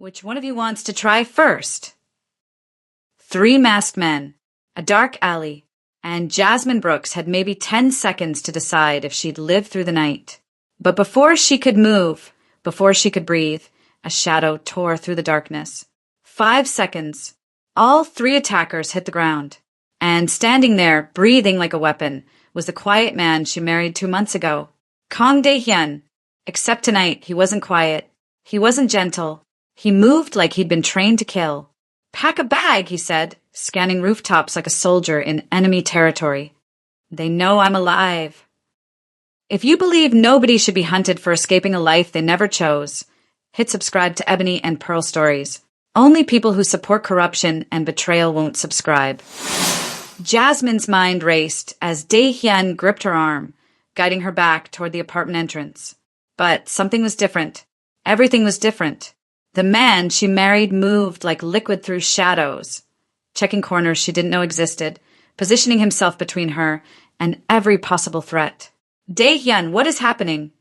Which one of you wants to try first? 3 masked men, a dark alley, and Jasmine Brooks had maybe 10 seconds to decide if she'd live through the night. But before she could move, before she could breathe, a shadow tore through the darkness. 5 seconds. All 3 attackers hit the ground. And standing there, breathing like a weapon, was the quiet man she married 2 months ago. Kang Dae-hyun. Except tonight, he wasn't quiet. He wasn't gentle. He moved like he'd been trained to kill. "Pack a bag," he said, scanning rooftops like a soldier in enemy territory. "They know I'm alive." If you believe nobody should be hunted for escaping a life they never chose, hit subscribe to Ebony and Pearl Stories. Only people who support corruption and betrayal won't subscribe. Jasmine's mind raced as Dae-hyun gripped her arm, guiding her back toward the apartment entrance. But something was different. Everything was different. The man she married moved like liquid through shadows, checking corners she didn't know existed, positioning himself between her and every possible threat. "Dae-hyun, what is happening?"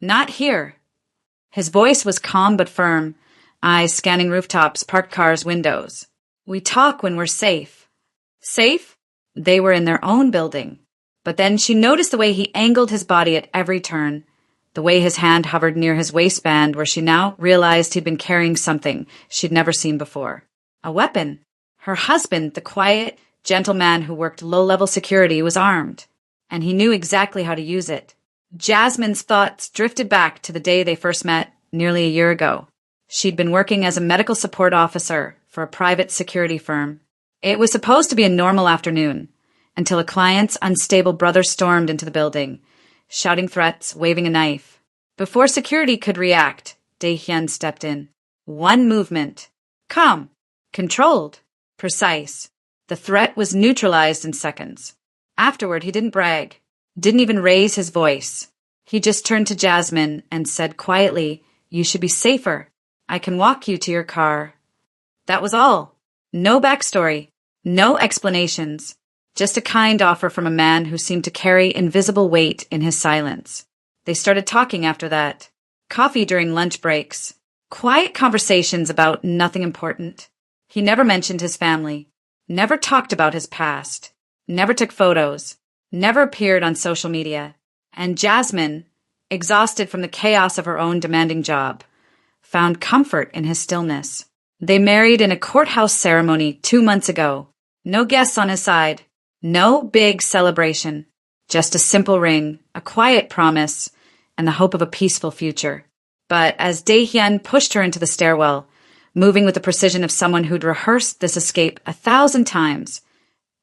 "Not here." His voice was calm but firm, eyes scanning rooftops, parked cars, windows. "We talk when we're safe." Safe? They were in their own building. But then she noticed the way he angled his body at every turn, the way his hand hovered near his waistband where she now realized he'd been carrying something she'd never seen before. A weapon. Her husband, the quiet, gentle man who worked low-level security, was armed, and he knew exactly how to use it. Jasmine's thoughts drifted back to the day they first met nearly a year ago. She'd been working as a medical support officer for a private security firm. It was supposed to be a normal afternoon, until a client's unstable brother stormed into the building, shouting threats, waving a knife. Before security could react, Dae-hyun stepped in. One movement. Calm. Controlled. Precise. The threat was neutralized in seconds. Afterward, he didn't brag. Didn't even raise his voice. He just turned to Jasmine and said quietly, "You should be safer. I can walk you to your car." That was all. No backstory. No explanations. Just a kind offer from a man who seemed to carry invisible weight in his silence. They started talking after that. Coffee during lunch breaks. Quiet conversations about nothing important. He never mentioned his family. Never talked about his past. Never took photos. Never appeared on social media. And Jasmine, exhausted from the chaos of her own demanding job, found comfort in his stillness. They married in a courthouse ceremony 2 months ago. No guests on his side. No big celebration. Just a simple ring, a quiet promise, and the hope of a peaceful future. But as Dae-hyun pushed her into the stairwell, moving with the precision of someone who'd rehearsed this escape 1,000 times,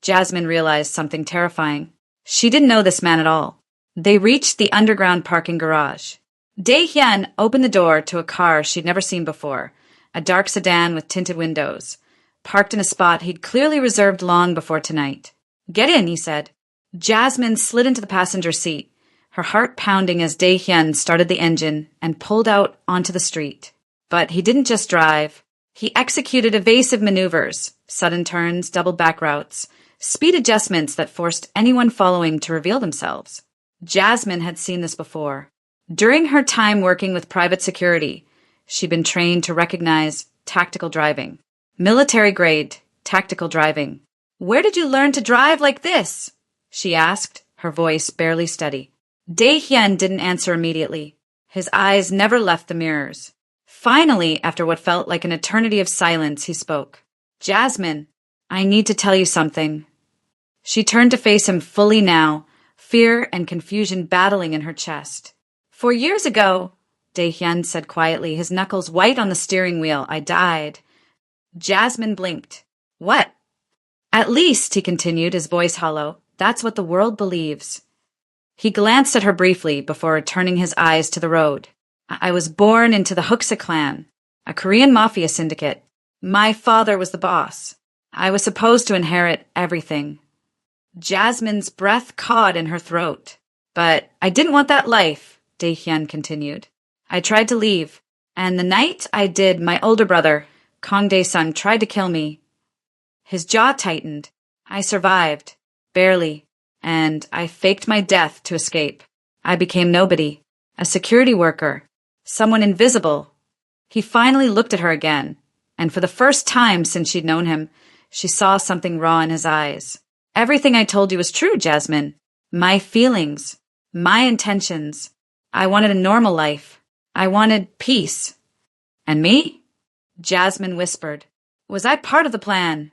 Jasmine realized something terrifying. She didn't know this man at all. They reached the underground parking garage. Dae-hyun opened the door to a car she'd never seen before, a dark sedan with tinted windows, parked in a spot he'd clearly reserved long before tonight. "Get in," he said. Jasmine slid into the passenger seat, her heart pounding as Dae-hyun started the engine and pulled out onto the street. But he didn't just drive. He executed evasive maneuvers, sudden turns, double back routes, speed adjustments that forced anyone following to reveal themselves. Jasmine had seen this before. During her time working with private security, she'd been trained to recognize tactical driving. Military-grade tactical driving. "Where did you learn to drive like this?" she asked, her voice barely steady. Dae-hyun didn't answer immediately. His eyes never left the mirrors. Finally, after what felt like an eternity of silence, he spoke. "Jasmine, I need to tell you something." She turned to face him fully now, fear and confusion battling in her chest. "4 years ago," Dae-hyun said quietly, his knuckles white on the steering wheel, "I died." Jasmine blinked. "What?" "At least," he continued, his voice hollow, "that's what the world believes." He glanced at her briefly before turning his eyes to the road. "I was born into the Huksa clan, a Korean Mafia syndicate. My father was the boss. I was supposed to inherit everything." Jasmine's breath caught in her throat. "But I didn't want that life," Dae-hyun continued. "I tried to leave, and the night I did, my older brother, Kang Dae-sung, tried to kill me." His jaw tightened. "I survived. Barely. And I faked my death to escape. I became nobody. A security worker. Someone invisible." He finally looked at her again, and for the first time since she'd known him, she saw something raw in his eyes. Everything I told you was true, Jasmine. My feelings, my intentions. I wanted a normal life. I wanted peace. And me? Jasmine whispered. Was I part of the plan?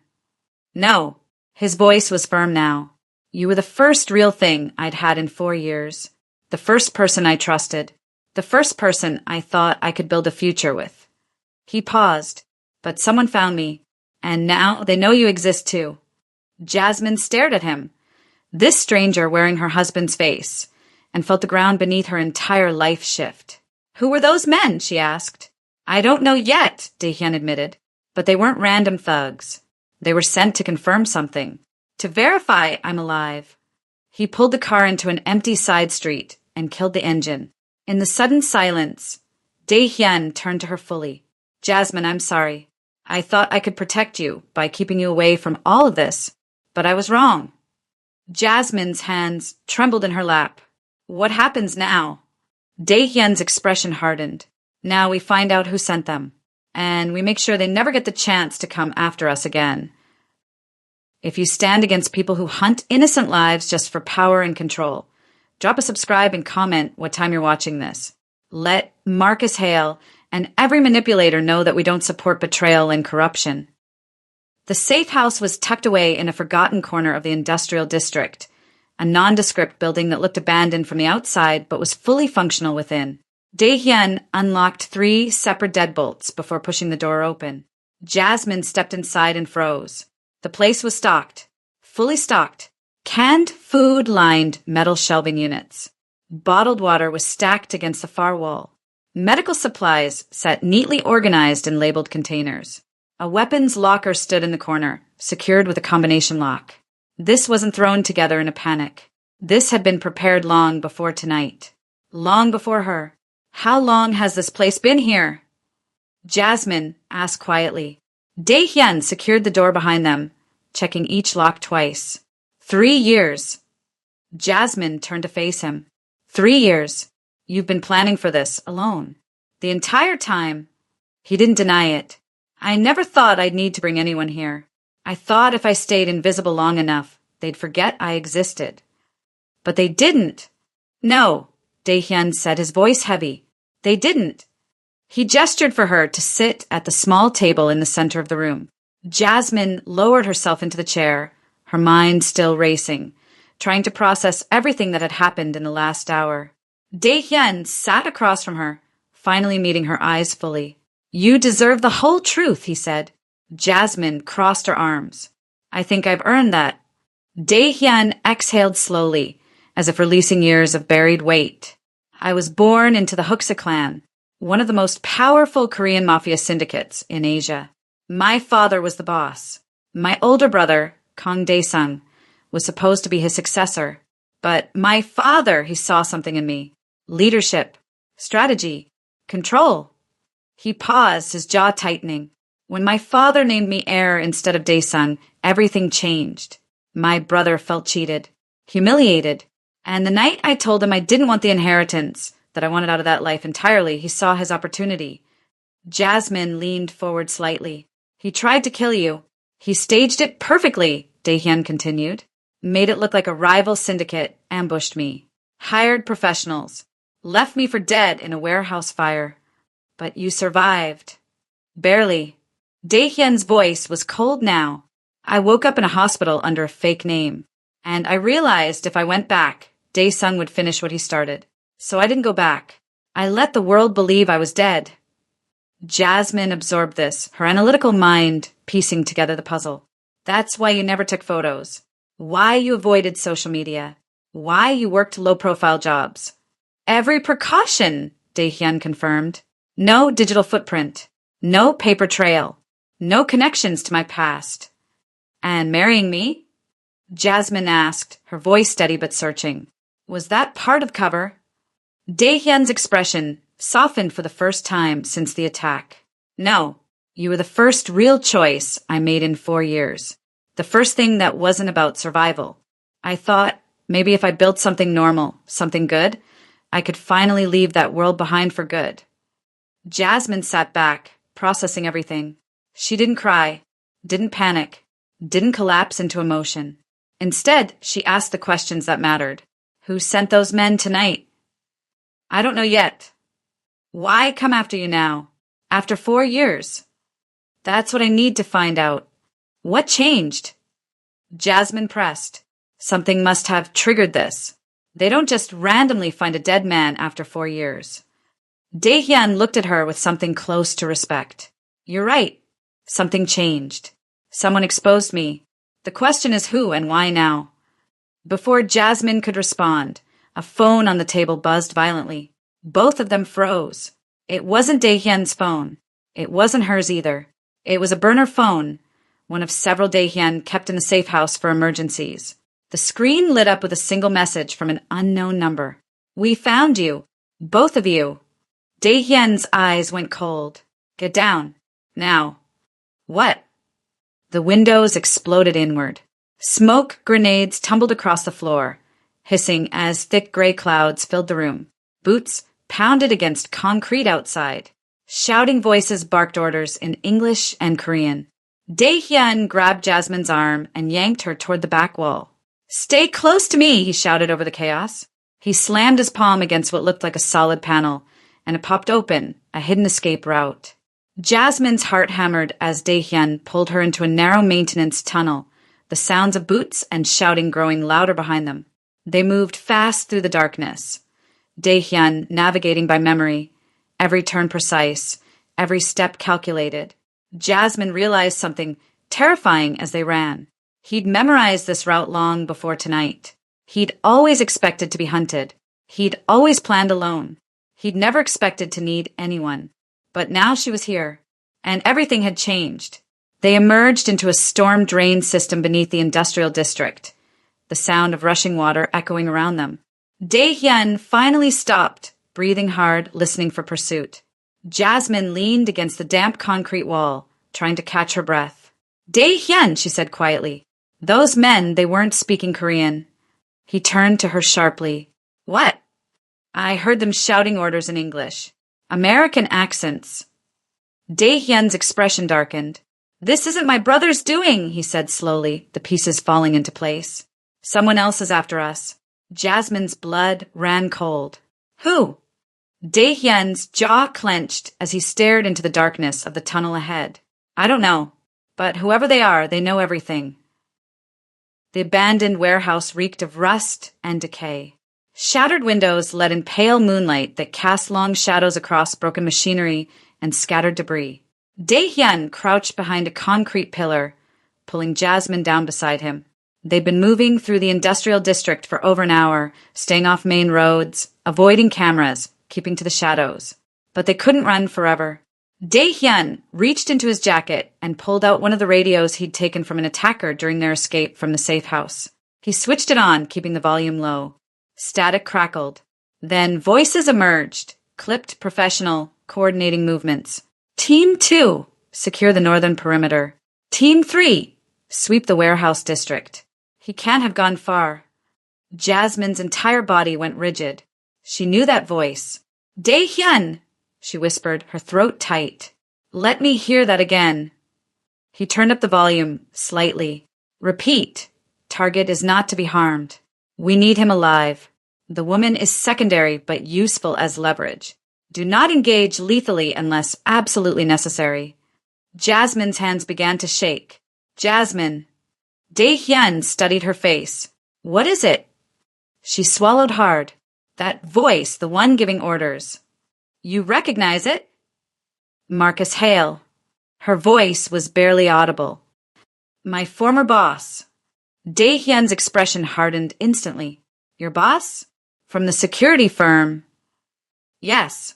No. His voice was firm now. You were the first real thing I'd had in 4 years. The first person I trusted. The first person I thought I could build a future with. He paused, but someone found me, and now they know you exist too. Jasmine stared at him, this stranger wearing her husband's face, and felt the ground beneath her entire life shift. Who were those men? She asked. I don't know yet, Dae-hyun admitted, but they weren't random thugs. They were sent to confirm something, to verify I'm alive. He pulled the car into an empty side street and killed the engine. In the sudden silence, Dae-hyun turned to her fully. Jasmine, I'm sorry. I thought I could protect you by keeping you away from all of this, but I was wrong. Jasmine's hands trembled in her lap. What happens now? Dae-hyun's expression hardened. Now we find out who sent them, and we make sure they never get the chance to come after us again. If you stand against people who hunt innocent lives just for power and control, drop a subscribe and comment what time you're watching this. Let Marcus Hale and every manipulator know that we don't support betrayal and corruption. The safe house was tucked away in a forgotten corner of the industrial district, a nondescript building that looked abandoned from the outside but was fully functional within. Dae-hyun unlocked 3 separate deadbolts before pushing the door open. Jasmine stepped inside and froze. The place was stocked, fully stocked. Canned food-lined metal shelving units. Bottled water was stacked against the far wall. Medical supplies sat neatly organized in labeled containers. A weapons locker stood in the corner, secured with a combination lock. This wasn't thrown together in a panic. This had been prepared long before tonight. Long before her. How long has this place been here? Jasmine asked quietly. Dae-hyun secured the door behind them, checking each lock twice. 3 years. Jasmine turned to face him. 3 years. You've been planning for this alone. The entire time. He didn't deny it. I never thought I'd need to bring anyone here. I thought if I stayed invisible long enough, they'd forget I existed. But they didn't. No, Dae-hyun said, his voice heavy. They didn't. He gestured for her to sit at the small table in the center of the room. Jasmine lowered herself into the chair, her mind still racing, trying to process everything that had happened in the last hour. Dae-hyun sat across from her, finally meeting her eyes fully. You deserve the whole truth, he said. Jasmine crossed her arms. I think I've earned that. Dae-hyun exhaled slowly, as if releasing years of buried weight. I was born into the Huksa clan, one of the most powerful Korean Mafia syndicates in Asia. My father was the boss. My older brother, Kang Dae-sung, was supposed to be his successor. But my father, he saw something in me. Leadership, strategy, control. He paused, his jaw tightening. When my father named me heir instead of Dae-sung, everything changed. My brother felt cheated, humiliated. And the night I told him I didn't want the inheritance, that I wanted out of that life entirely, he saw his opportunity. Jasmine leaned forward slightly. He tried to kill you. He staged it perfectly, Dae-hyun continued. Made it look like a rival syndicate ambushed me. Hired professionals. Left me for dead in a warehouse fire. But you survived. Barely. Dae-hyun's voice was cold now. I woke up in a hospital under a fake name. And I realized if I went back, Dae-sung would finish what he started. So I didn't go back. I let the world believe I was dead. Jasmine absorbed this, her analytical mind piecing together the puzzle. That's why you never took photos. Why you avoided social media. Why you worked low-profile jobs. Every precaution, Dae-hyun confirmed. No digital footprint. No paper trail. No connections to my past. And marrying me? Jasmine asked, her voice steady but searching. Was that part of cover? Dae-hyun's expression softened for the first time since the attack. No, you were the first real choice I made in 4 years. The first thing that wasn't about survival. I thought maybe if I built something normal, something good, I could finally leave that world behind for good. Jasmine sat back, processing everything. She didn't cry, didn't panic, didn't collapse into emotion. Instead, she asked the questions that mattered. Who sent those men tonight? I don't know yet. Why come after you now? After 4 years? That's what I need to find out. What changed? Jasmine pressed. Something must have triggered this. They don't just randomly find a dead man after 4 years. Dae-hyun looked at her with something close to respect. You're right. Something changed. Someone exposed me. The question is who and why now? Before Jasmine could respond, a phone on the table buzzed violently. Both of them froze. It wasn't Dae-hyun's phone. It wasn't hers either. It was a burner phone, one of several Dae-hyun kept in the safe house for emergencies. The screen lit up with a single message from an unknown number. We found you. Both of you. Dae-hyun's eyes went cold. Get down. Now. What? The windows exploded inward. Smoke grenades tumbled across the floor, hissing as thick gray clouds filled the room. Boots pounded against concrete outside. Shouting voices barked orders in English and Korean. Dae-hyun grabbed Jasmine's arm and yanked her toward the back wall. Stay close to me, he shouted over the chaos. He slammed his palm against what looked like a solid panel, and it popped open, a hidden escape route. Jasmine's heart hammered as Dae-hyun pulled her into a narrow maintenance tunnel, the sounds of boots and shouting growing louder behind them. They moved fast through the darkness. Dae-hyun navigating by memory, every turn precise, every step calculated. Jasmine realized something terrifying as they ran. He'd memorized this route long before tonight. He'd always expected to be hunted. He'd always planned alone. He'd never expected to need anyone. But now she was here, and everything had changed. They emerged into a storm drain system beneath the industrial district, the sound of rushing water echoing around them. Dae-hyun finally stopped, breathing hard, listening for pursuit. Jasmine leaned against the damp concrete wall, trying to catch her breath. Dae-hyun, she said quietly. Those men, they weren't speaking Korean. He turned to her sharply. What? I heard them shouting orders in English. American accents. Dae-hyun's expression darkened. This isn't my brother's doing, he said slowly, the pieces falling into place. Someone else is after us. Jasmine's blood ran cold. Who? Dae-hyun's jaw clenched as he stared into the darkness of the tunnel ahead. I don't know, but whoever they are, they know everything. The abandoned warehouse reeked of rust and decay. Shattered windows let in pale moonlight that cast long shadows across broken machinery and scattered debris. Dae-hyun crouched behind a concrete pillar, pulling Jasmine down beside him. They'd been moving through the industrial district for over an hour, staying off main roads, avoiding cameras, keeping to the shadows. But they couldn't run forever. Dae-hyun reached into his jacket and pulled out one of the radios he'd taken from an attacker during their escape from the safe house. He switched it on, keeping the volume low. Static crackled. Then voices emerged, clipped, professional, coordinating movements. Team 2, secure the northern perimeter. Team 3, sweep the warehouse district. He can't have gone far. Jasmine's entire body went rigid. She knew that voice. Dae-hyun, she whispered, her throat tight. Let me hear that again. He turned up the volume, slightly. Repeat. Target is not to be harmed. We need him alive. The woman is secondary but useful as leverage. Do not engage lethally unless absolutely necessary. Jasmine's hands began to shake. Jasmine. Dae-hyun studied her face. What is it? She swallowed hard. That voice, the one giving orders. You recognize it? Marcus Hale. Her voice was barely audible. My former boss. Dae-hyun's expression hardened instantly. Your boss? From the security firm? Yes.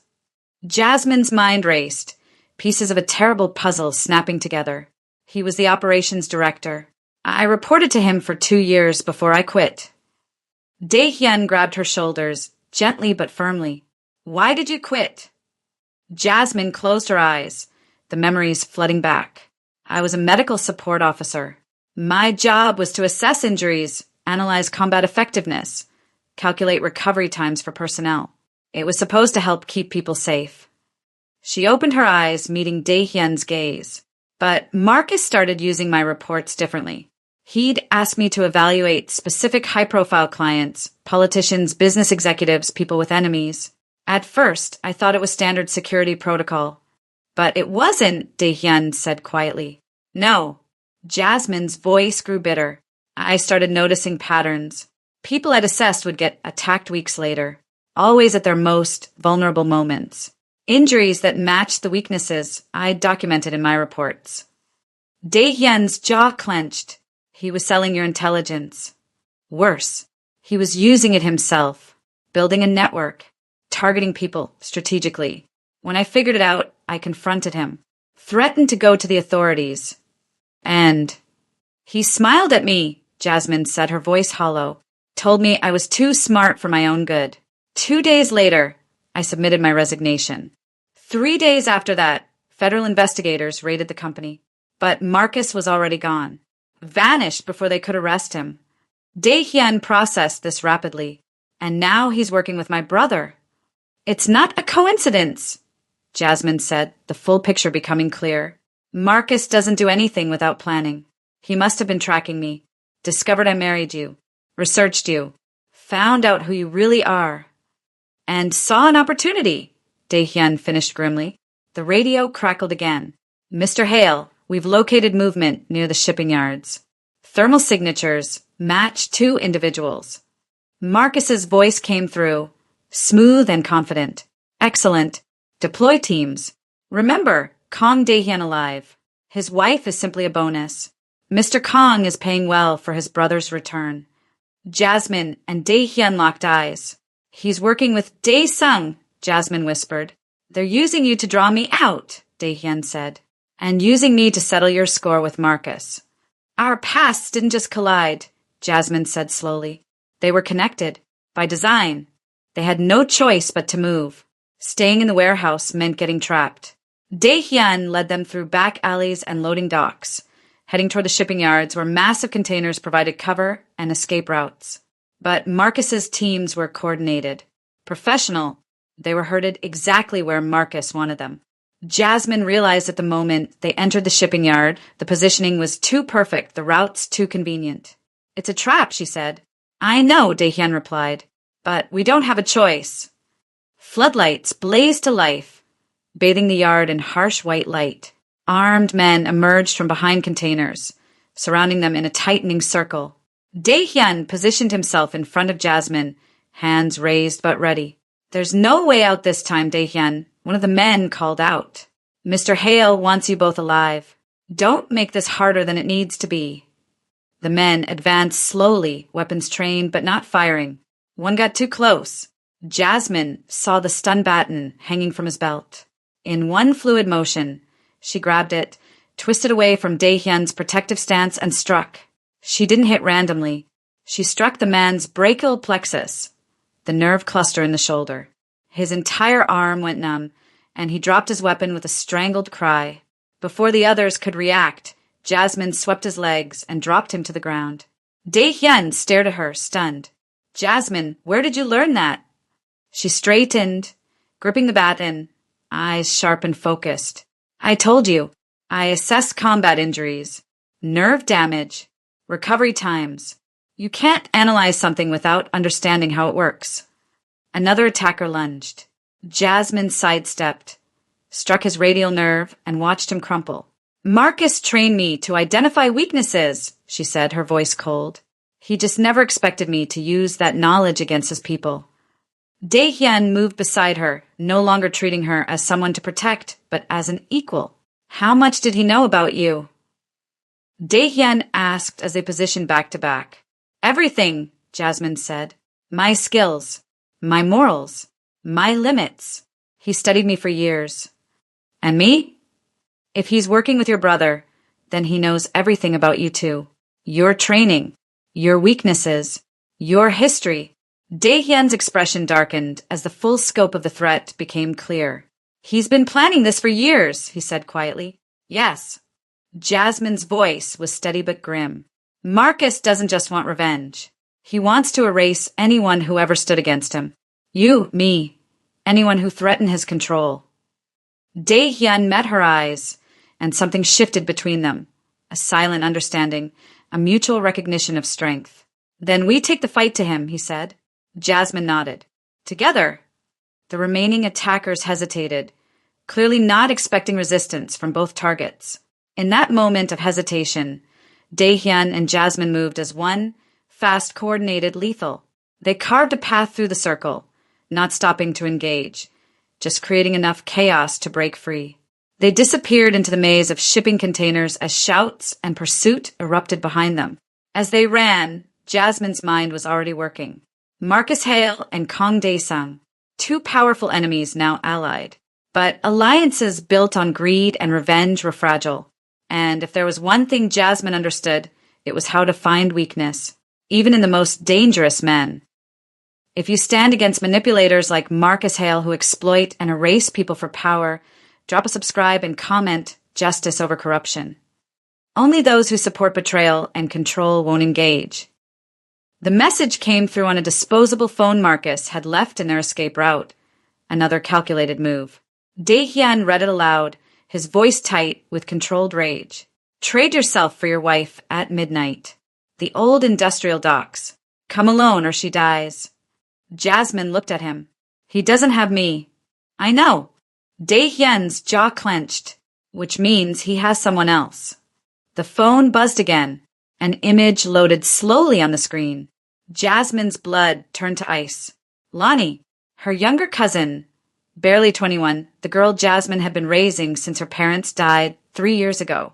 Jasmine's mind raced, pieces of a terrible puzzle snapping together. He was the operations director. I reported to him for 2 years before I quit. Dae-hyun grabbed her shoulders, gently but firmly. Why did you quit? Jasmine closed her eyes, the memories flooding back. I was a medical support officer. My job was to assess injuries, analyze combat effectiveness, calculate recovery times for personnel. It was supposed to help keep people safe. She opened her eyes, meeting Dae-hyun's gaze. But Marcus started using my reports differently. He'd ask me to evaluate specific high-profile clients, politicians, business executives, people with enemies. At first, I thought it was standard security protocol. But it wasn't, Dae-hyun said quietly. No. Jasmine's voice grew bitter. I started noticing patterns. People I'd assessed would get attacked weeks later, always at their most vulnerable moments. Injuries that matched the weaknesses I'd documented in my reports. Dae-hyun's jaw clenched. He was selling your intelligence. Worse, he was using it himself, building a network, targeting people strategically. When I figured it out, I confronted him, threatened to go to the authorities. And he smiled at me, Jasmine said, her voice hollow, told me I was too smart for my own good. 2 days later, I submitted my resignation. 3 days after that, federal investigators raided the company. But Marcus was already gone, vanished before they could arrest him. Dae-hyun processed this rapidly, and now he's working with my brother. It's not a coincidence, Jasmine said, the full picture becoming clear. Marcus doesn't do anything without planning. He must have been tracking me, discovered I married you, researched you, found out who you really are, and saw an opportunity, Dae-hyun finished grimly. The radio crackled again. Mr. Hale, we've located movement near the shipping yards. Thermal signatures match 2 individuals. Marcus's voice came through, smooth and confident. Excellent. Deploy teams. Remember, Kong Dae-hyun alive. His wife is simply a bonus. Mr. Kong is paying well for his brother's return. Jasmine and Dae-hyun locked eyes. He's working with Dae-sung, Jasmine whispered. They're using you to draw me out, Dae-hyun said, and using me to settle your score with Marcus. Our pasts didn't just collide, Jasmine said slowly. They were connected, by design. They had no choice but to move. Staying in the warehouse meant getting trapped. Dae-hyun led them through back alleys and loading docks, heading toward the shipping yards where massive containers provided cover and escape routes. But Marcus's teams were coordinated, professional. They were herded exactly where Marcus wanted them. Jasmine realized at the moment they entered the shipping yard, the positioning was too perfect, the routes too convenient. It's a trap, she said. I know, Dae-hyun replied, but we don't have a choice. Floodlights blazed to life, bathing the yard in harsh white light. Armed men emerged from behind containers, surrounding them in a tightening circle. Dae-hyun positioned himself in front of Jasmine, hands raised but ready. There's no way out this time, Dae-hyun, one of the men called out. Mr. Hale wants you both alive. Don't make this harder than it needs to be. The men advanced slowly, weapons trained but not firing. One got too close. Jasmine saw the stun baton hanging from his belt. In one fluid motion, she grabbed it, twisted away from Dae-hyun's protective stance, and struck. She didn't hit randomly. She struck the man's brachial plexus, the nerve cluster in the shoulder. His entire arm went numb, and he dropped his weapon with a strangled cry. Before the others could react, Jasmine swept his legs and dropped him to the ground. Dae-hyun stared at her, stunned. Jasmine, where did you learn that? She straightened, gripping the baton, eyes sharp and focused. I told you, I assess combat injuries, nerve damage, recovery times. You can't analyze something without understanding how it works. Another attacker lunged. Jasmine sidestepped, struck his radial nerve, and watched him crumple. Marcus trained me to identify weaknesses, she said, her voice cold. He just never expected me to use that knowledge against his people. Dae-hyun moved beside her, no longer treating her as someone to protect, but as an equal. How much did he know about you? Dae-hyun asked as they positioned back to back. Everything, Jasmine said. My skills, my morals, my limits. He studied me for years. And me? If he's working with your brother, then he knows everything about you too. Your training, your weaknesses, your history. Dae-hyun's expression darkened as the full scope of the threat became clear. He's been planning this for years, he said quietly. Yes. Jasmine's voice was steady but grim. Marcus doesn't just want revenge. He wants to erase anyone who ever stood against him. You, me, anyone who threatened his control. Dae-hyun met her eyes, and something shifted between them. A silent understanding, a mutual recognition of strength. "Then we take the fight to him," he said. Jasmine nodded. "Together?" The remaining attackers hesitated, clearly not expecting resistance from both targets. In that moment of hesitation, Dae-hyun and Jasmine moved as one, fast, coordinated, lethal. They carved a path through the circle, not stopping to engage, just creating enough chaos to break free. They disappeared into the maze of shipping containers as shouts and pursuit erupted behind them. As they ran, Jasmine's mind was already working. Marcus Hale and Kang Dae-sung, two powerful enemies now allied. But alliances built on greed and revenge were fragile. And if there was one thing Jasmine understood, it was how to find weakness, even in the most dangerous men. If you stand against manipulators like Marcus Hale who exploit and erase people for power, drop a subscribe and comment justice over corruption. Only those who support betrayal and control won't engage. The message came through on a disposable phone Marcus had left in their escape route. Another calculated move. Dae-hyun read it aloud, his voice tight with controlled rage. "Trade yourself for your wife at midnight. The old industrial docks. Come alone or she dies." Jasmine looked at him. "He doesn't have me." "I know." Dae-hyun's jaw clenched, which means he has someone else. The phone buzzed again. An image loaded slowly on the screen. Jasmine's blood turned to ice. Lonnie, her younger cousin, barely 21, the girl Jasmine had been raising since her parents died 3 years ago,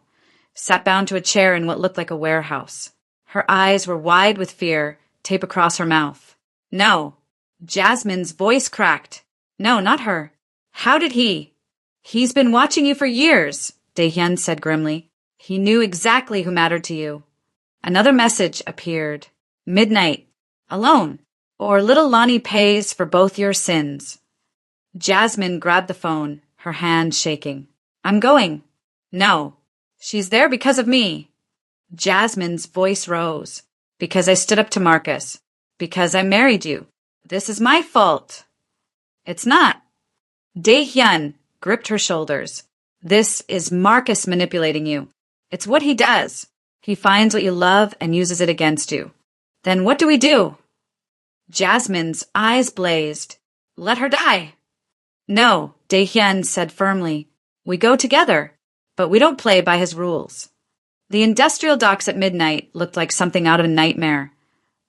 sat bound to a chair in what looked like a warehouse. Her eyes were wide with fear, tape across her mouth. "No." Jasmine's voice cracked. "No, not her. How did he?" "He's been watching you for years," Dae-hyun said grimly. "He knew exactly who mattered to you." Another message appeared. "Midnight. Alone. Or little Lonnie pays for both your sins." Jasmine grabbed the phone, her hand shaking. "I'm going." "No. She's there because of me." Jasmine's voice rose. "Because I stood up to Marcus. Because I married you. This is my fault." "It's not." Dae-hyun gripped her shoulders. "This is Marcus manipulating you. It's what he does. He finds what you love and uses it against you. Then what do we do?" Jasmine's eyes blazed. "Let her die." "No," Dae-hyun said firmly. "We go together, but we don't play by his rules." The industrial docks at midnight looked like something out of a nightmare.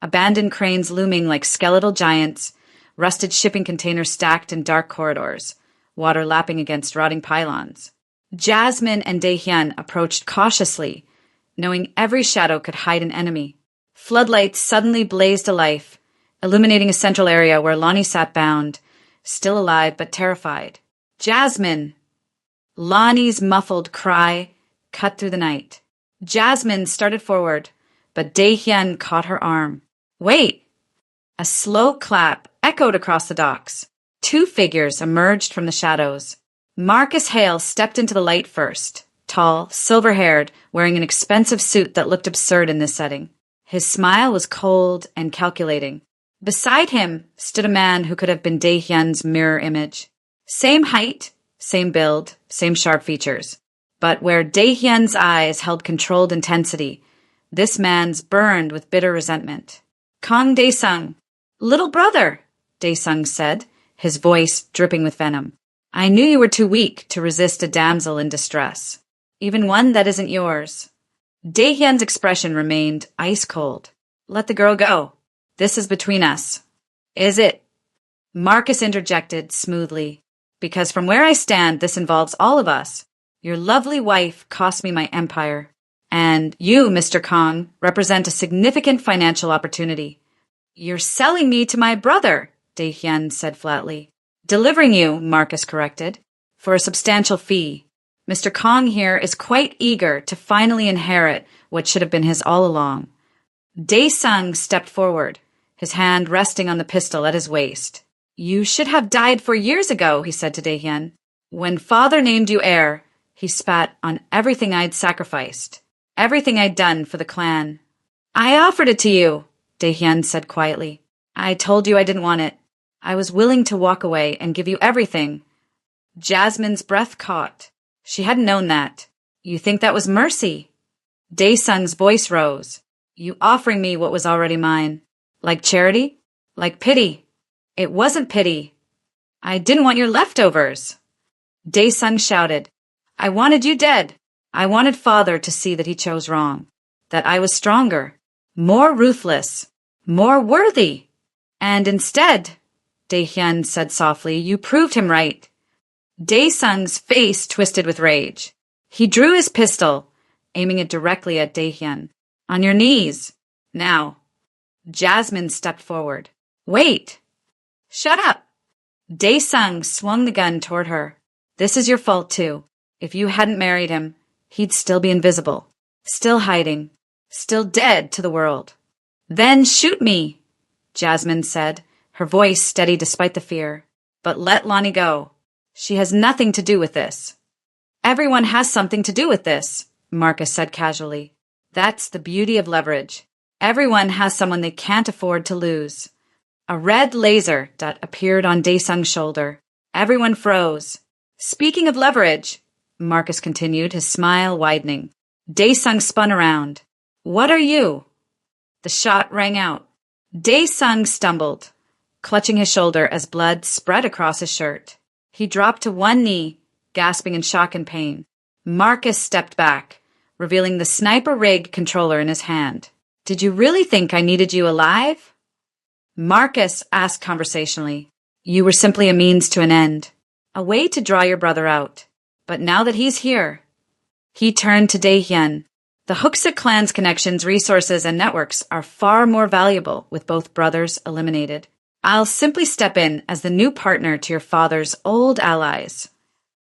Abandoned cranes looming like skeletal giants, rusted shipping containers stacked in dark corridors, water lapping against rotting pylons. Jasmine and Dae-hyun approached cautiously, knowing every shadow could hide an enemy. Floodlights suddenly blazed alive, illuminating a central area where Lonnie sat bound, still alive but terrified. "Jasmine!" Lonnie's muffled cry cut through the night. Jasmine started forward, but Dae-hyun caught her arm. "Wait!" A slow clap echoed across the docks. Two figures emerged from the shadows. Marcus Hale stepped into the light first, tall, silver-haired, wearing an expensive suit that looked absurd in this setting. His smile was cold and calculating. Beside him stood a man who could have been Dae-hyun's mirror image. Same height, same build, same sharp features. But where Dae-hyun's eyes held controlled intensity, this man's burned with bitter resentment. "Kang Dae-sung." "Little brother," Dae-sung said, his voice dripping with venom. "I knew you were too weak to resist a damsel in distress, even one that isn't yours." Dae-hyun's expression remained ice cold. "Let the girl go. This is between us." "Is it?" Marcus interjected smoothly. "Because from where I stand, this involves all of us. Your lovely wife cost me my empire. And you, Mr. Kang, represent a significant financial opportunity." "You're selling me to my brother," Dae-hyun said flatly. "Delivering you," Marcus corrected, "for a substantial fee. Mr. Kang here is quite eager to finally inherit what should have been his all along." Dae-sung stepped forward, his hand resting on the pistol at his waist. "You should have died 4 years ago," he said to Dae-hyun. "When father named you heir, he spat on everything I'd sacrificed. Everything I'd done for the clan." "I offered it to you," Dae-hyun said quietly. "I told you I didn't want it. I was willing to walk away and give you everything." Jasmine's breath caught. She hadn't known that. You think that was mercy? Daesung's voice rose. You offering me what was already mine. Like charity? Like pity? It wasn't pity. I didn't want your leftovers. Daesung shouted. I wanted you dead. I wanted father to see that he chose wrong. That I was stronger, more ruthless, more worthy. And instead, Daehyun said softly, you proved him right. Daesung's face twisted with rage. He drew his pistol, aiming it directly at Daehyun. On your knees. Now. Jasmine stepped forward. Wait. Shut up. Daesung swung the gun toward her. This is your fault, too. If you hadn't married him, he'd still be invisible. Still hiding. Still dead to the world. Then shoot me, Jasmine said, her voice steady despite the fear. But let Lonnie go. She has nothing to do with this. Everyone has something to do with this, Marcus said casually. That's the beauty of leverage. Everyone has someone they can't afford to lose. A red laser dot appeared on Daesung's shoulder. Everyone froze. Speaking of leverage, Marcus continued, his smile widening. Daesung spun around. What are you? The shot rang out. Daesung stumbled, clutching his shoulder as blood spread across his shirt. He dropped to one knee, gasping in shock and pain. Marcus stepped back, revealing the sniper rig controller in his hand. Did you really think I needed you alive? Marcus asked conversationally. You were simply a means to an end, a way to draw your brother out. But now that he's here, he turned to Daehyun. The Hooksit clan's connections, resources, and networks are far more valuable with both brothers eliminated. I'll simply step in as the new partner to your father's old allies.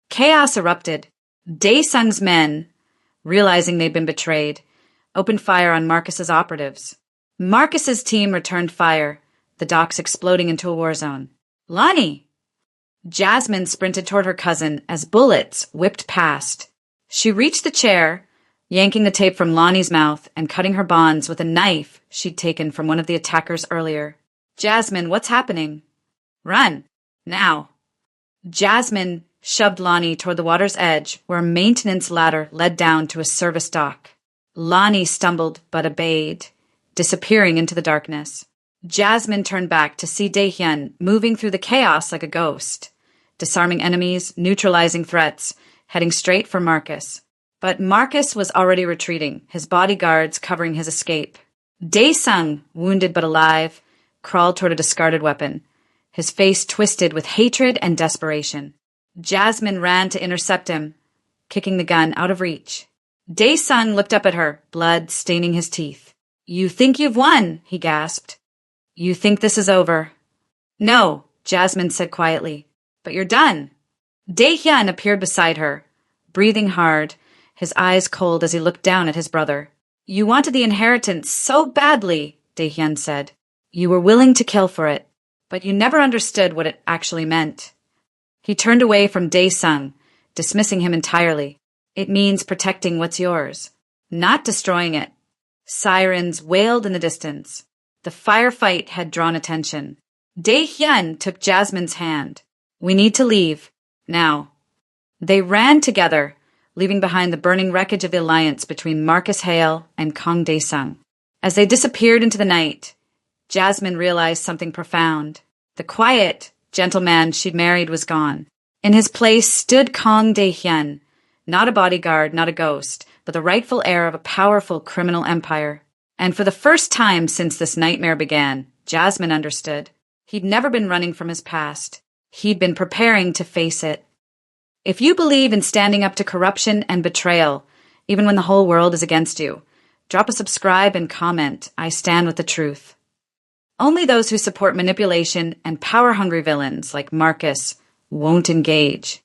Chaos erupted. Daesung's men, realizing they'd been betrayed, opened fire on Marcus's operatives. Marcus's team returned fire, the docks exploding into a war zone. Lonnie! Jasmine sprinted toward her cousin as bullets whipped past. She reached the chair, yanking the tape from Lonnie's mouth and cutting her bonds with a knife she'd taken from one of the attackers earlier. Jasmine, what's happening? Run. Now. Jasmine shoved Lonnie toward the water's edge where a maintenance ladder led down to a service dock. Lonnie stumbled but obeyed, disappearing into the darkness. Jasmine turned back to see Daehyun moving through the chaos like a ghost, disarming enemies, neutralizing threats, heading straight for Marcus. But Marcus was already retreating, his bodyguards covering his escape. Daesung, wounded but alive, crawled toward a discarded weapon, his face twisted with hatred and desperation. Jasmine ran to intercept him, kicking the gun out of reach. Daesung looked up at her, blood staining his teeth. You think you've won, he gasped. You think this is over? No, Jasmine said quietly, but you're done. Daehyun appeared beside her, breathing hard, his eyes cold as he looked down at his brother. You wanted the inheritance so badly, Daehyun said. You were willing to kill for it, but you never understood what it actually meant. He turned away from Daesung, dismissing him entirely. It means protecting what's yours, not destroying it. Sirens wailed in the distance. The firefight had drawn attention. Daehyun took Jasmine's hand. We need to leave. Now. They ran together, leaving behind the burning wreckage of the alliance between Marcus Hale and Kang Daesung. As they disappeared into the night, Jasmine realized something profound. The quiet, gentle man she'd married was gone. In his place stood Kang Daehyun, not a bodyguard, not a ghost, but the rightful heir of a powerful criminal empire. And for the first time since this nightmare began, Jasmine understood. He'd never been running from his past. He'd been preparing to face it. If you believe in standing up to corruption and betrayal, even when the whole world is against you, drop a subscribe and comment, I stand with the truth. Only those who support manipulation and power-hungry villains like Marcus won't engage.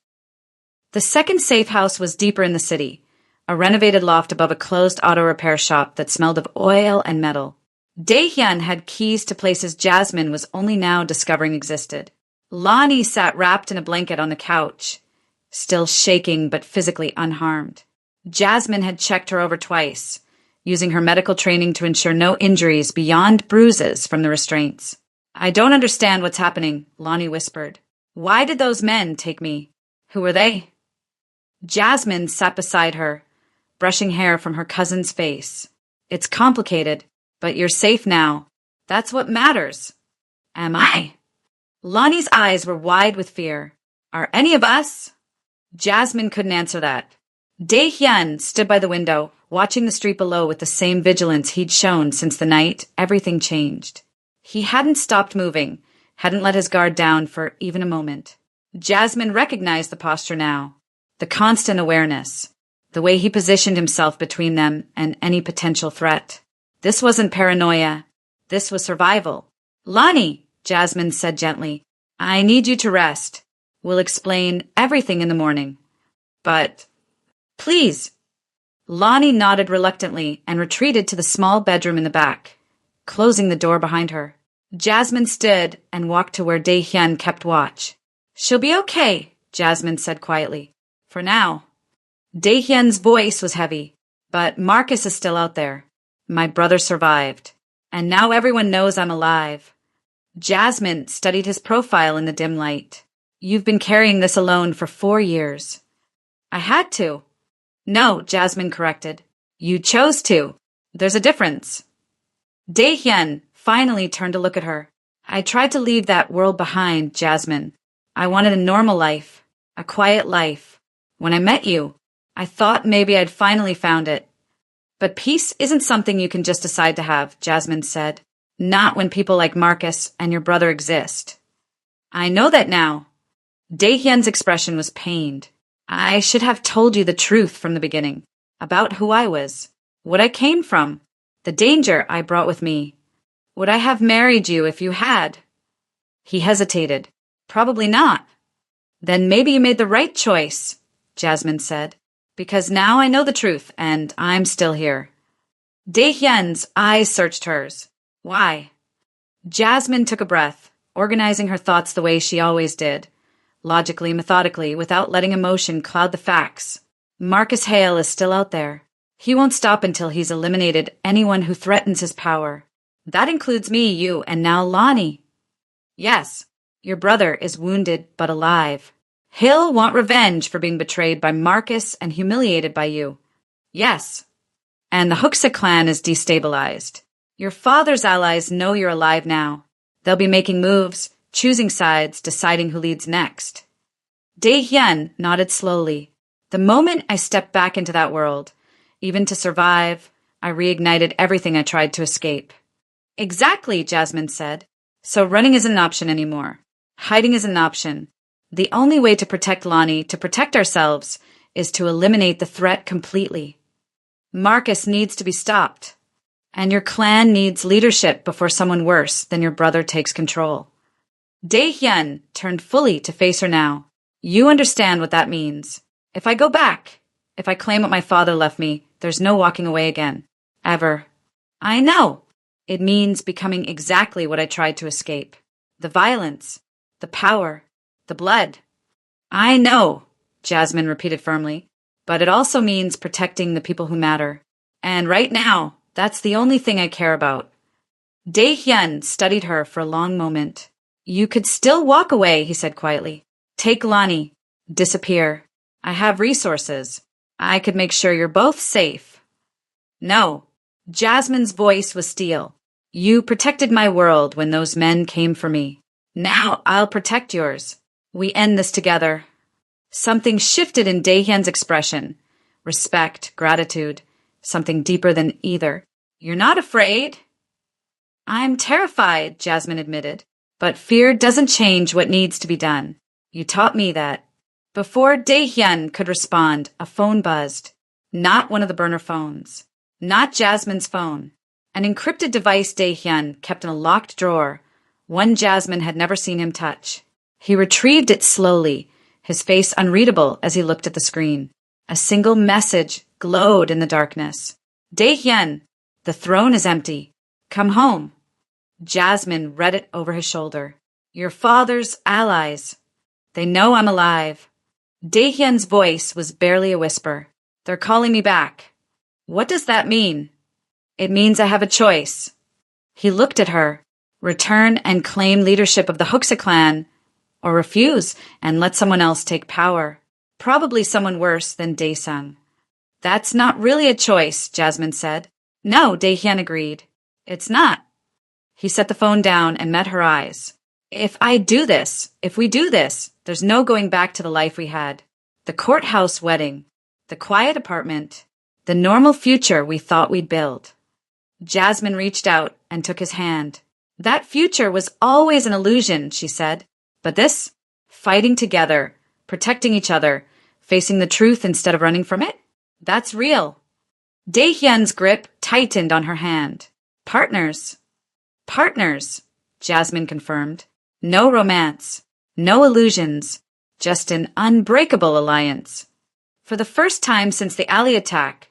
The second safe house was deeper in the city, a renovated loft above a closed auto repair shop that smelled of oil and metal. Daehyun had keys to places Jasmine was only now discovering existed. Lonnie sat wrapped in a blanket on the couch, still shaking but physically unharmed. Jasmine had checked her over twice, using her medical training to ensure no injuries beyond bruises from the restraints. I don't understand what's happening, Lonnie whispered. Why did those men take me? Who are they? Jasmine sat beside her, brushing hair from her cousin's face. It's complicated, but you're safe now. That's what matters. Am I? Lonnie's eyes were wide with fear. Are any of us? Jasmine couldn't answer that. Dae-hyun stood by the window, watching the street below with the same vigilance he'd shown since the night everything changed. He hadn't stopped moving, hadn't let his guard down for even a moment. Jasmine recognized the posture now, the constant awareness, the way he positioned himself between them and any potential threat. This wasn't paranoia. This was survival. Lonnie, Jasmine said gently, I need you to rest. We'll explain everything in the morning. But, please. Lonnie nodded reluctantly and retreated to the small bedroom in the back, closing the door behind her. Jasmine stood and walked to where Dae-hyun kept watch. She'll be okay, Jasmine said quietly. For now. Dae-hyun's voice was heavy, but Marcus is still out there. My brother survived, and now everyone knows I'm alive. Jasmine studied his profile in the dim light. You've been carrying this alone for 4 years. I had to. No, Jasmine corrected. You chose to. There's a difference. Dae-hyun finally turned to look at her. I tried to leave that world behind, Jasmine. I wanted a normal life, a quiet life. When I met you, I thought maybe I'd finally found it. But peace isn't something you can just decide to have, Jasmine said. Not when people like Marcus and your brother exist. I know that now. Dae-hyun's expression was pained. I should have told you the truth from the beginning, about who I was, what I came from, the danger I brought with me. Would I have married you if you had? He hesitated. Probably not. Then maybe you made the right choice, Jasmine said, because now I know the truth and I'm still here. Dae-hyun's eyes searched hers. Why? Jasmine took a breath, organizing her thoughts the way she always did. Logically, methodically, without letting emotion cloud the facts. Marcus Hale is still out there. He won't stop until he's eliminated anyone who threatens his power. That includes me, you, and now Lonnie. Yes, your brother is wounded but alive. He'll want revenge for being betrayed by Marcus and humiliated by you. Yes. And the Hooksa clan is destabilized. Your father's allies know you're alive now. They'll be making moves, choosing sides, deciding who leads next. Dae-hyun nodded slowly. The moment I stepped back into that world, even to survive, I reignited everything I tried to escape. Exactly, Jasmine said. So running isn't an option anymore. Hiding isn't an option. The only way to protect Lonnie, to protect ourselves, is to eliminate the threat completely. Marcus needs to be stopped. And your clan needs leadership before someone worse than your brother takes control. Dae-hyun turned fully to face her now. You understand what that means. If I go back, if I claim what my father left me, there's no walking away again. Ever. I know. It means becoming exactly what I tried to escape. The violence, the power, the blood. I know, Jasmine repeated firmly, but it also means protecting the people who matter. And right now, that's the only thing I care about. Dae-hyun studied her for a long moment. You could still walk away, he said quietly. Take Lonnie. Disappear. I have resources. I could make sure you're both safe. No. Jasmine's voice was steel. You protected my world when those men came for me. Now I'll protect yours. We end this together. Something shifted in Dae-hyun's expression. Respect, gratitude, something deeper than either. You're not afraid? I'm terrified, Jasmine admitted. But fear doesn't change what needs to be done. You taught me that. Before Dae-hyun could respond, a phone buzzed. Not one of the burner phones. Not Jasmine's phone. An encrypted device Dae-hyun kept in a locked drawer, one Jasmine had never seen him touch. He retrieved it slowly, his face unreadable as he looked at the screen. A single message glowed in the darkness. Dae-hyun, the throne is empty. Come home. Jasmine read it over his shoulder. Your father's allies. They know I'm alive. Dae-hyun's voice was barely a whisper. They're calling me back. What does that mean? It means I have a choice. He looked at her. Return and claim leadership of the Hooksa clan, or refuse and let someone else take power. Probably someone worse than Daesung. That's not really a choice, Jasmine said. No, Daehyun agreed. It's not. He set the phone down and met her eyes. If we do this, there's no going back to the life we had. The courthouse wedding, the quiet apartment, the normal future we thought we'd build. Jasmine reached out and took his hand. That future was always an illusion, she said. But this, fighting together, protecting each other, facing the truth instead of running from it, that's real. Daehyun's grip tightened on her hand. Partners, Jasmine confirmed. No romance, no illusions, just an unbreakable alliance. For the first time since the alley attack,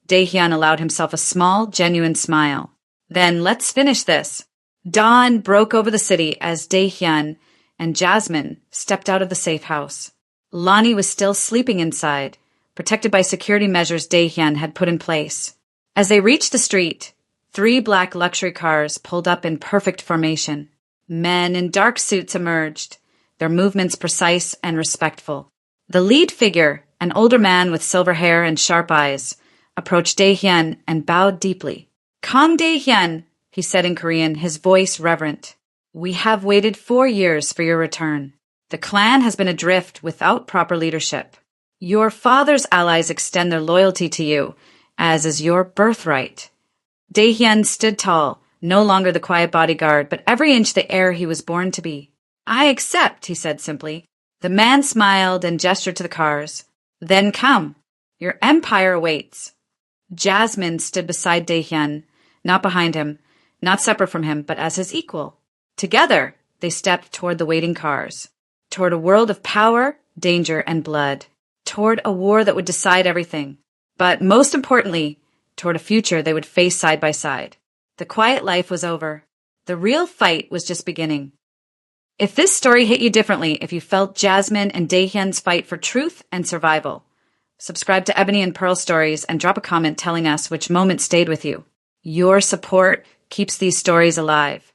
Daehyun allowed himself a small, genuine smile. Then let's finish this. Dawn broke over the city as Daehyun and Jasmine stepped out of the safe house. Lonnie was still sleeping inside, protected by security measures Daehyun had put in place. As they reached the street, 3 black luxury cars pulled up in perfect formation. Men in dark suits emerged, their movements precise and respectful. The lead figure, an older man with silver hair and sharp eyes, approached Daehyun and bowed deeply. Kang Daehyun, he said in Korean, his voice reverent. We have waited 4 years for your return. The clan has been adrift without proper leadership. Your father's allies extend their loyalty to you, as is your birthright. Daehyun stood tall, no longer the quiet bodyguard, but every inch the heir he was born to be. I accept, he said simply. The man smiled and gestured to the cars. Then come. Your empire awaits. Jasmine stood beside Daehyun, not behind him, not separate from him, but as his equal. Together, they stepped toward the waiting cars, toward a world of power, danger, and blood, toward a war that would decide everything, but most importantly, toward a future they would face side by side. The quiet life was over. The real fight was just beginning. If this story hit you differently, if you felt Jasmine and Daehyun's fight for truth and survival, subscribe to Ebony and Pearl Stories and drop a comment telling us which moment stayed with you. Your support keeps these stories alive.